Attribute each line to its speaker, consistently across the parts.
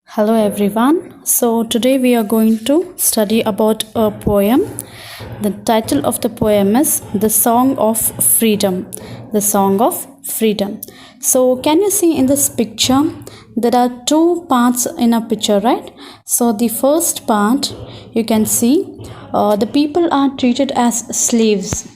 Speaker 1: Hello everyone. So today we are going to study about a poem. The title of the poem is The Song of Freedom. The Song of Freedom. So can you see in this picture there are two parts in a picture, right? So the first part you can see the people are treated as slaves.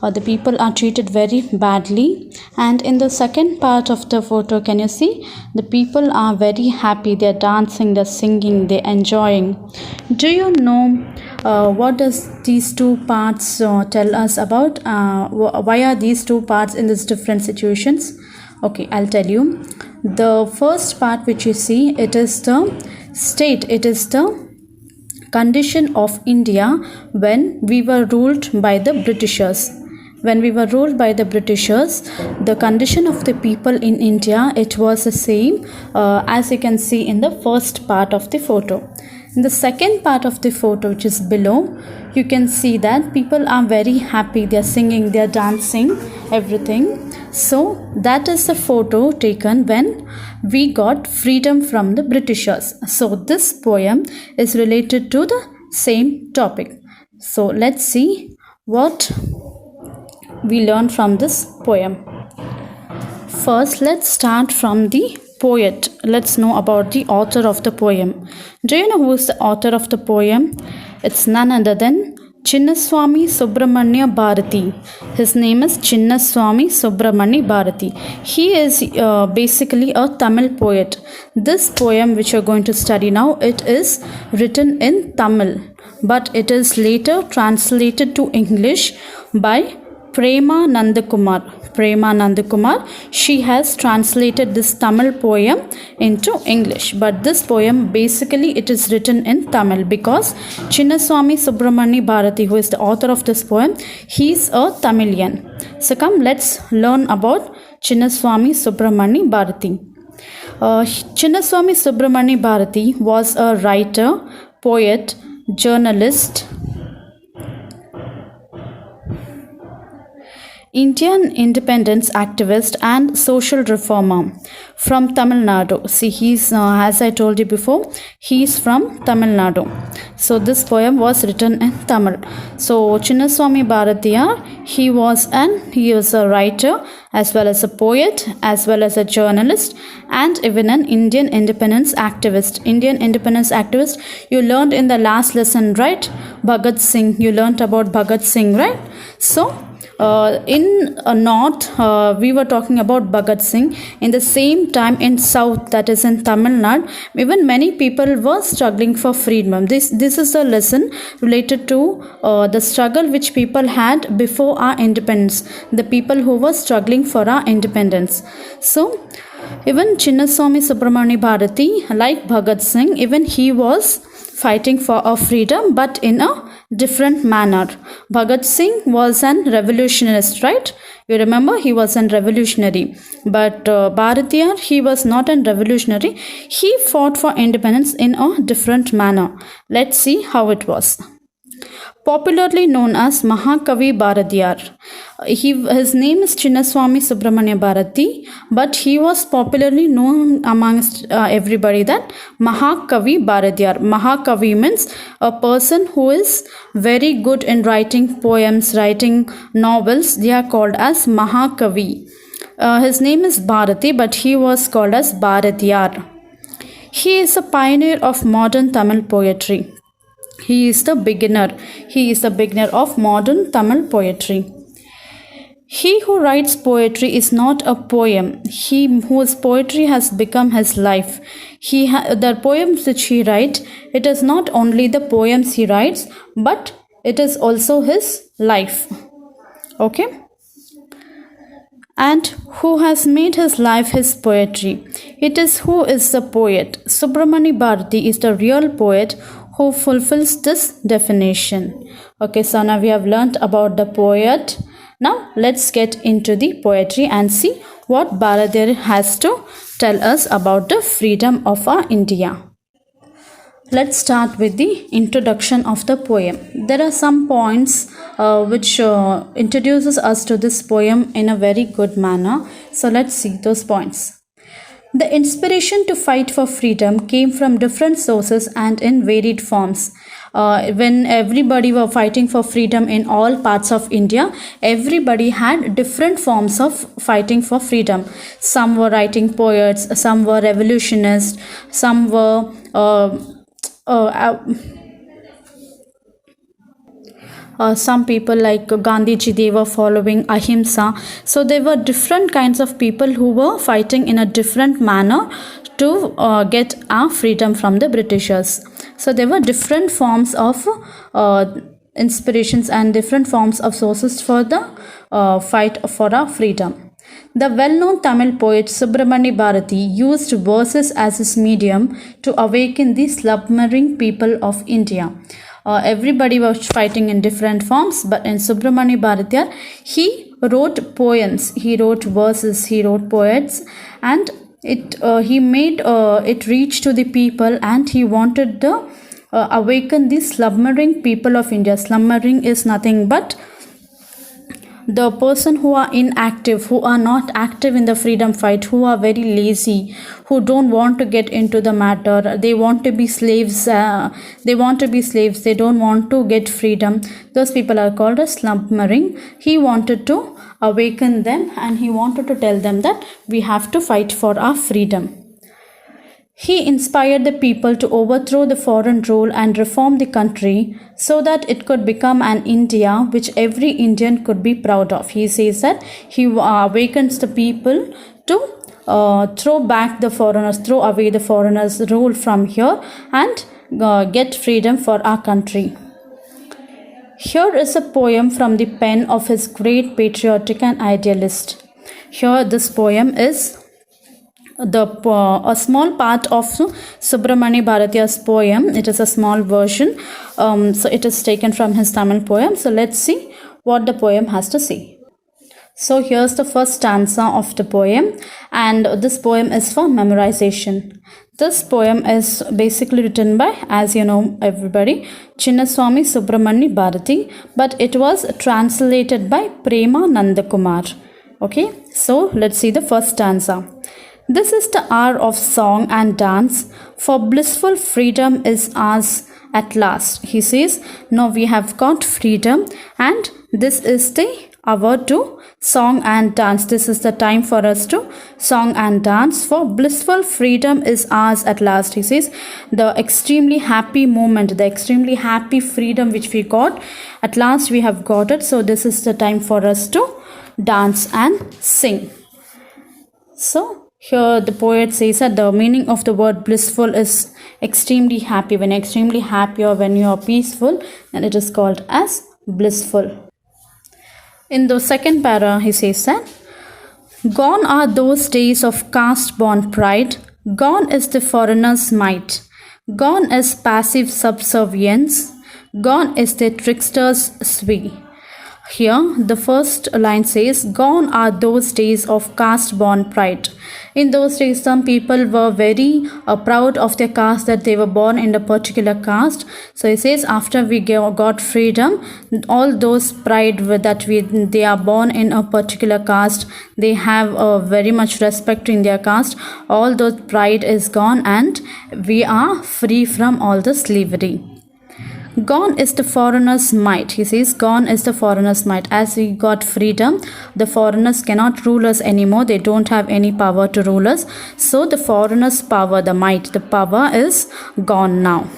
Speaker 1: The people are treated very badly, and in the second part of the photo can you see the people are very happy, they're dancing, they're singing, they're enjoying. Do you know what does these two parts tell us about? Why are these two parts in these different situations? Okay, I'll tell you. The first part which you see, it is the state, it is the condition of India when we were ruled by the Britishers. When we were ruled by the Britishers, the condition of the people in India, it was the same as you can see in the first part of the photo. In the second part of the photo, which is below, you can see that people are very happy, they are singing, they are dancing, everything. So that is the photo taken when we got freedom from the Britishers. So this poem is related to the same topic. So let's see what we learn from this poem. First, let's start from the poet. Let's know about the author of the poem. Do you know who is the author of the poem? It's none other than Chinnaswamy Subramanya Bharati. His name is Chinnaswamy Subramanya Bharati. He is basically a Tamil poet. This poem which you're going to study now, it is written in Tamil, but it is later translated to English by Prema Nandakumar. Prema Nandakumar, she has translated this Tamil poem into English, but this poem basically it is written in Tamil because Chinnaswamy Subramanya Bharati, who is the author of this poem, he is a Tamilian. So come, let's learn about Chinnaswamy Subramanya Bharati. Chinnaswamy Subramanya Bharati was a writer, poet, journalist, Indian independence activist and social reformer from Tamil Nadu. See, he's as I told you before, he's from Tamil Nadu. So this poem was written in Tamil. So Chinnaswamy Bharatiya, he was a writer as well as a poet, as well as a journalist, and even an Indian independence activist. Indian independence activist, you learned in the last lesson, right? Bhagat Singh, you learned about Bhagat Singh, right? So in north we were talking about Bhagat Singh. In the same time in south, that is in Tamil Nadu, even many people were struggling for freedom. This is a lesson related to the struggle which people had before our independence, the people who were struggling for our independence. So even Chinnaswamy Subramanya Bharati, like Bhagat Singh, even he was fighting for our freedom, but in a different manner. Bhagat Singh was an revolutionist, right? You remember, he was a revolutionary. But Bharatiya, he was not a revolutionary. He fought for independence in a different manner. Let's see how it was. Popularly known as Mahakavi Bharatiyar. His name is Chinnaswamy Subramanya Bharati, but he was popularly known amongst everybody that Mahakavi Bharatiyar. Mahakavi means a person who is very good in writing poems, writing novels. They are called as Mahakavi. His name is Bharati, but he was called as Bharatiyar. He is a pioneer of modern Tamil poetry. He is the beginner. He is the beginner of modern Tamil poetry. He who writes poetry is not a poem. He whose poetry has become his life. The poems which he writes, it is not only the poems he writes, but it is also his life. Okay? And who has made his life his poetry. It is who is the poet. Subramanya Bharati is the real poet who fulfills this definition. Okay, so now we have learnt about the poet. Now let's get into the poetry and see what Bharatiyar has to tell us about the freedom of our India. Let's start with the introduction of the poem. There are some points which introduces us to this poem in a very good manner. So let's see those points. The inspiration to fight for freedom came from different sources and in varied forms. When everybody were fighting for freedom in all parts of India, everybody had different forms of fighting for freedom. Some were writing poets, some were revolutionists, some were some people like Gandhiji, they were following ahimsa. So there were different kinds of people who were fighting in a different manner to get our freedom from the Britishers. So there were different forms of inspirations and different forms of sources for the fight for our freedom. The well-known Tamil poet Subramani Bharati used verses as his medium to awaken the slumbering people of India. Everybody was fighting in different forms, but in Subramani Bharatiya, he wrote poems, he wrote verses, he wrote poets, and he made it reach to the people, and he wanted to awaken the slumbering people of India. Slumbering is nothing but the person who are inactive, who are not active in the freedom fight, who are very lazy, who don't want to get into the matter, they want to be slaves, they don't want to get freedom. Those people are called as slumbering. He wanted to awaken them, and he wanted to tell them that we have to fight for our freedom. He inspired the people to overthrow the foreign rule and reform the country so that it could become an India which every Indian could be proud of. He says that he awakens the people to throw away the foreigners' rule from here and get freedom for our country. Here is a poem from the pen of his great patriotic and idealist. Here this poem is a small part of Subramani Bharatiya's poem. It is a small version, so it is taken from his Tamil poem. So let's see what the poem has to say. So here's the first stanza of the poem, and this poem is for memorization. This poem is basically written by, as you know everybody, Chinnaswamy Subramani Bharati, but it was translated by Prema Nandakumar. Okay, so let's see the first stanza. This is the hour of song and dance, for blissful freedom is ours at last. He says, now we have got freedom, and this is the hour to song and dance. This is the time for us to song and dance, for blissful freedom is ours at last. He says, the extremely happy moment, the extremely happy freedom which we got, at last we have got it. So this is the time for us to dance and sing. So here the poet says that the meaning of the word blissful is extremely happy. When you're extremely happy or when you are peaceful, then it is called as blissful. In the second para, he says that gone are those days of caste-born pride, gone is the foreigner's might, gone is passive subservience, gone is the trickster's sway. Here, the first line says, gone are those days of caste-born pride. In those days, some people were very proud of their caste, that they were born in a particular caste. So it says, after we got freedom, all those pride that they are born in a particular caste, they have very much respect in their caste. All those pride is gone, and we are free from all the slavery. Gone is the foreigner's might. He says, gone is the foreigner's might. As we got freedom, the foreigners cannot rule us anymore. They don't have any power to rule us. So the foreigner's power, the might, the power is gone now.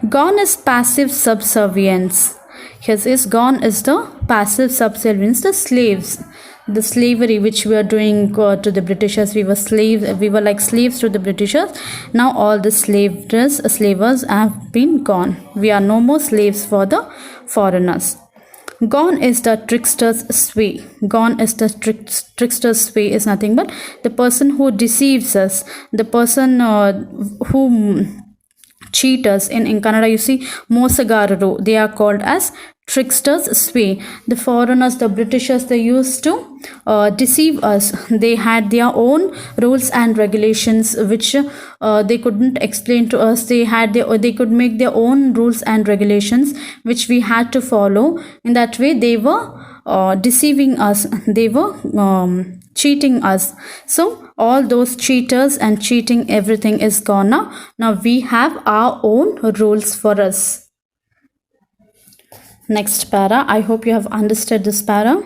Speaker 1: Gone is passive subservience. Here is gone is the passive subservience, the slaves. The slavery which we are doing to the Britishers, we were like slaves to the Britishers. Now all the slavers have been gone. We are no more slaves for the foreigners. Gone is the trickster's sway. Gone is the trickster's sway is nothing but the person who deceives us, the person who cheat us. In Kannada, you see, Mosagararu, they are called as trickster's sway. The foreigners, the Britishers, they used to deceive us. They had their own rules and regulations which they couldn't explain to us. They could make their own rules and regulations which we had to follow. In that way, they were deceiving us, they were cheating us. So all those cheaters and cheating, everything is gone now. Now we have our own rules for us. Next para, I hope you have understood this para.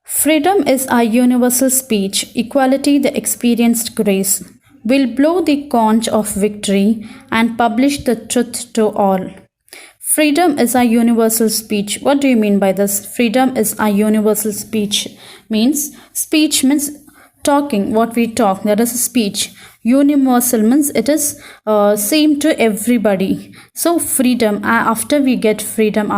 Speaker 1: Freedom is our universal speech, equality the experienced grace. We'll blow the conch of victory and publish the truth to all. Freedom is our universal speech. What do you mean by this? Freedom is our universal speech. Speech means talking, what we talk, that is a speech. Universal means it is same to everybody. So freedom, after we got freedom,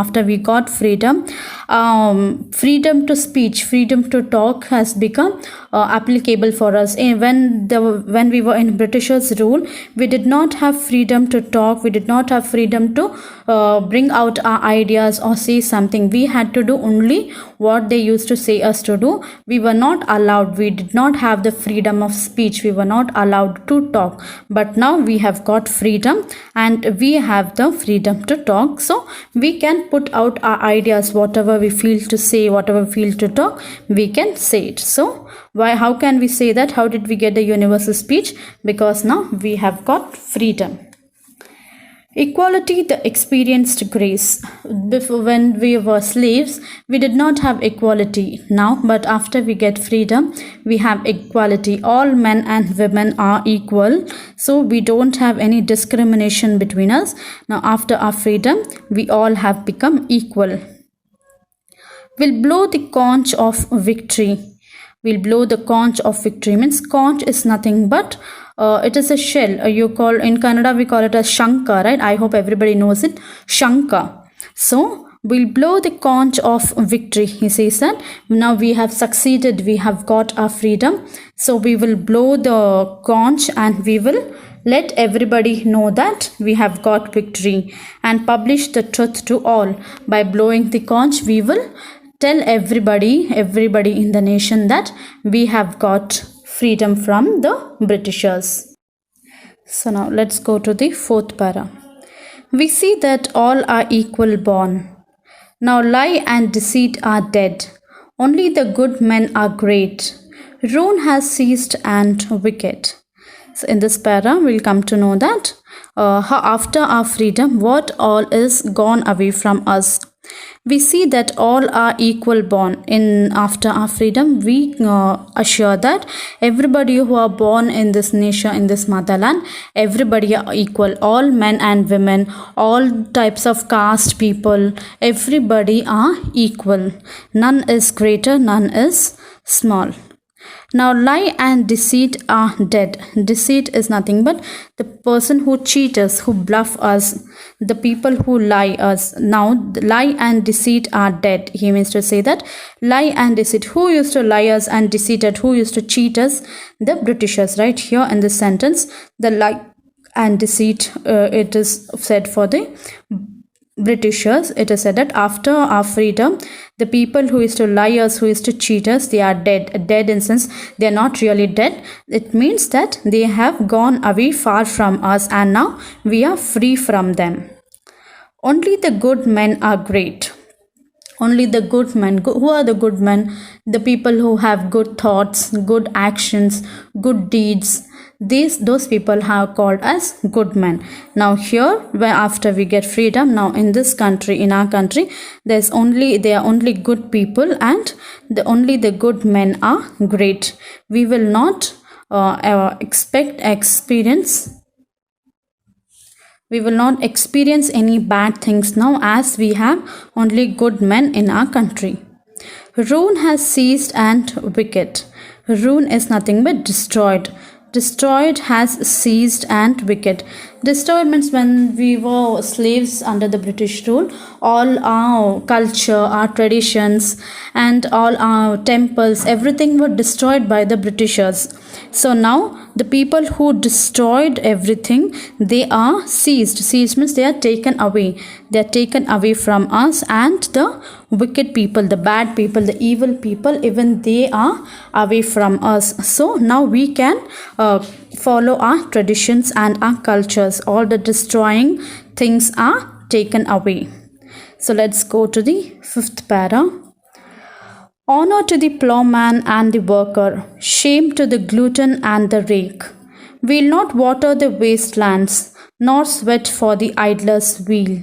Speaker 1: freedom to speech, freedom to talk has become applicable for us. When we were in Britishers' rule, we did not have freedom to talk, we did not have freedom to bring out our ideas or say something. We had to do only what they used to say us to do. We were not allowed, we did not have the freedom of speech, we were not allowed to talk. But now we have got freedom and we have the freedom to talk, so we can put out our ideas, whatever we feel to say, whatever we feel to talk, we can say it. So how can we say that? How did we get the universal speech? Because now we have got freedom. Equality the experienced grace. Before, when we were slaves, we did not have equality now, but after we get freedom, we have equality. All men and women are equal, so we don't have any discrimination between us. Now after our freedom, we all have become equal. We'll blow the conch of victory. We'll blow the conch of victory. Means conch is nothing but it is a shell. In Kannada we call it as shanka, right? I hope everybody knows it. Shanka. So we'll blow the conch of victory. He says that now we have succeeded, we have got our freedom. So we will blow the conch and we will let everybody know that we have got victory and publish the truth to all. By blowing the conch, we will tell everybody in the nation that we have got freedom from the Britishers. So now let's go to the fourth para. We see that all are equal born. Now lie and deceit are dead. Only the good men are great. Ruin has ceased and wicked. So in this para, we'll come to know that how after our freedom, what all is gone away from us. We see that all are equal born. After our freedom, we assure that everybody who are born in this nation, in this motherland, everybody are equal. All men and women, all types of caste people, everybody are equal. None is greater, none is small. Now lie and deceit are dead. Deceit is nothing but the person who cheats us, who bluff us, the people who lie us. Now lie and deceit are dead. He means to say that lie and deceit. Who used to lie us and deceit us? Who used to cheat us? The Britishers, right? Here in this sentence, the lie and deceit, it is said for the Britishers. It is said that after our freedom, the people who used to lie us, who used to cheat us, they are dead. Dead in sense, they are not really dead. It means that they have gone away far from us and now we are free from them. Only the good men are great. Only the good men. Who are the good men? The people who have good thoughts, good actions, good deeds. Those people are called as good men. Now here, after we get freedom, now in this country, in our country, there are only good people and only the good men are great. We will not experience any bad things now, as we have only good men in our country. Ruin has ceased and wicked. Ruin is nothing but destroyed. Destroyed has ceased and wicked. Destroyed means when we were slaves under the British rule, all our culture, our traditions and all our temples, everything were destroyed by the Britishers. So now the people who destroyed everything, they are seized. Seized means they are taken away. They are taken away from us, and the wicked people, the bad people, the evil people, even they are away from us. So now we can follow our traditions and our cultures. All the destroying things are taken away. So let's go to the fifth para. Honor to the plowman and the worker, shame to the glutton and the rake. We'll not water the wastelands, nor sweat for the idler's wheel.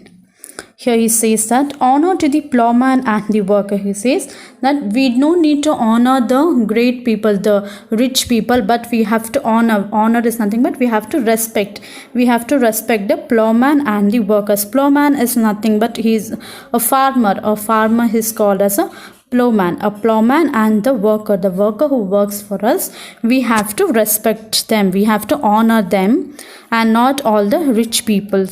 Speaker 1: Here he says that honor to the plowman and the worker. He says that we no need to honor the great people, the rich people, but we have to honor. Honor is nothing but we have to respect. We have to respect the plowman and the workers. Plowman is nothing but he's a farmer. A farmer is called as a plowman. A plowman and the worker who works for us, we have to respect them. We have to honor them and not all the rich people.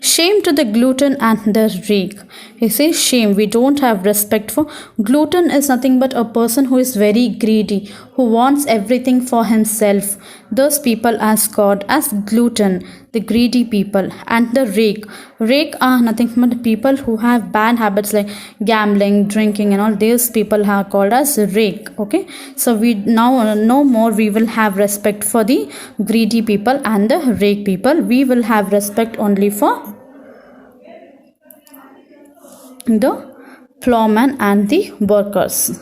Speaker 1: Shame to the glutton and the rake. He says shame. We don't have respect for. Glutton is nothing but a person who is very greedy, who wants everything for himself. Those people are called as glutton, the greedy people. And the rake. Rake are nothing but people who have bad habits like gambling, drinking and all. These people are called as rake. Okay. So we now no more we will have respect for the greedy people and the rake people. We will have respect only for the plowman and the workers.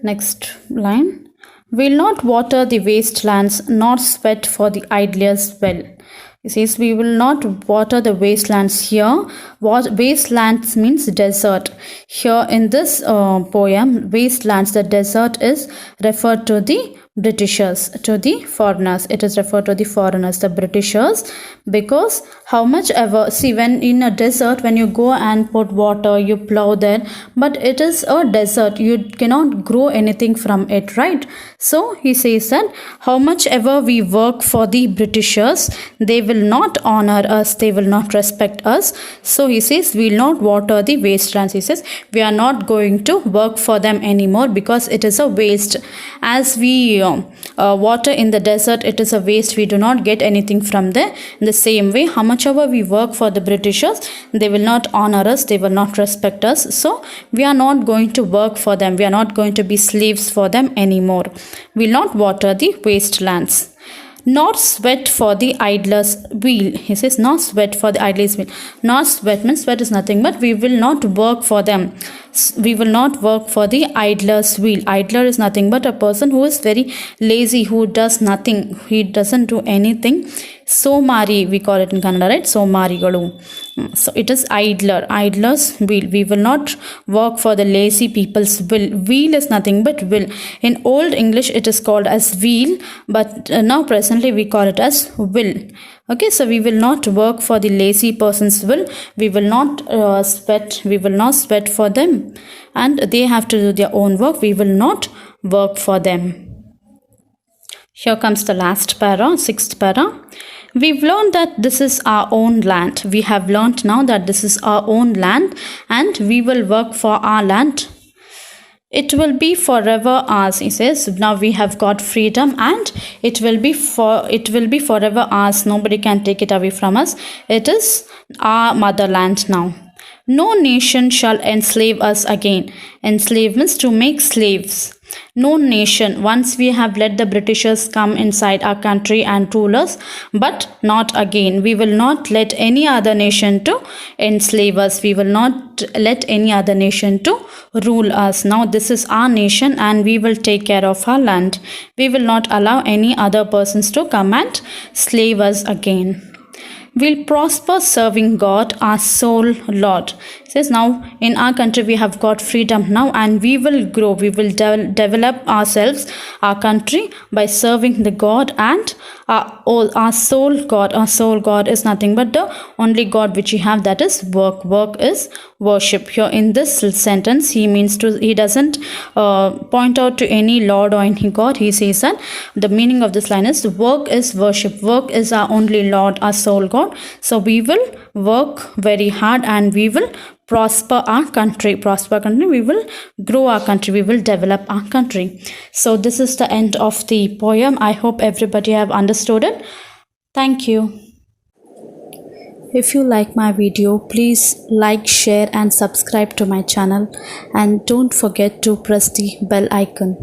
Speaker 1: Next line. Will not water the wastelands, nor sweat for the idler's well. He says we will not water the wastelands here. Wastelands means desert. Here in this poem, wastelands, the desert is referred to the Britishers, to the foreigners. It is referred to the foreigners, the Britishers, because how much ever, see, when in a desert, when you go and put water, you plow there, but it is a desert, you cannot grow anything from it, right? So he says that how much ever we work for the Britishers, they will not honor us, they will not respect us. So he says we will not water the wastelands. He says we are not going to work for them anymore because it is a waste. As we water in the desert, it is a waste. We do not get anything from there. In the same way, how much ever we work for the Britishers, they will not honor us, they will not respect us. So we are not going to work for them. We are not going to be slaves for them anymore. We will not water the wastelands. Not sweat for the idler's wheel. He says not sweat for the idler's wheel. Not sweat means sweat is nothing but we will not work for them. We will not work for the idler's wheel. Idler is nothing but a person who is very lazy, who does nothing. He doesn't do anything. Somari, we call it in Kannada, right? Somarigalu. So it is idler. Idler's wheel. We will not work for the lazy people's will. Wheel is nothing but will. In Old English, it is called as wheel, but now presently we call it as will. Okay, so we will not work for the lazy person's will. We will not sweat. We will not sweat for them, and they have to do their own work. We will not work for them. Here comes the last para, sixth para. We've learned that this is our own land. We have learned now that this is our own land and we will work for our land. It will be forever ours, he says. Now we have got freedom and it will be forever ours. Nobody can take it away from us. It is our motherland now. No nation shall enslave us again. Enslave means to make slaves. No nation, once we have let the Britishers come inside our country and rule us, but not again. We will not let any other nation to enslave us. We will not let any other nation to rule us. Now this is our nation and we will take care of our land. We will not allow any other persons to come and slave us again. We'll prosper serving God, our sole Lord. It says now in our country we have got freedom now and we will grow. We will develop ourselves, our country, by serving the God and our sole God. Our sole God is nothing but the only God which we have, that is work. Work is worship. Here in this sentence he doesn't point out to any Lord or any God. He says that the meaning of this line is work is worship. Work is our only Lord, our sole God. So we will work very hard and we will prosper our country. We will grow our country. We will develop our country. So this is the end of the poem. I hope everybody have understood it. Thank you. If you like my video, please like, share and subscribe to my channel, and don't forget to press the bell icon.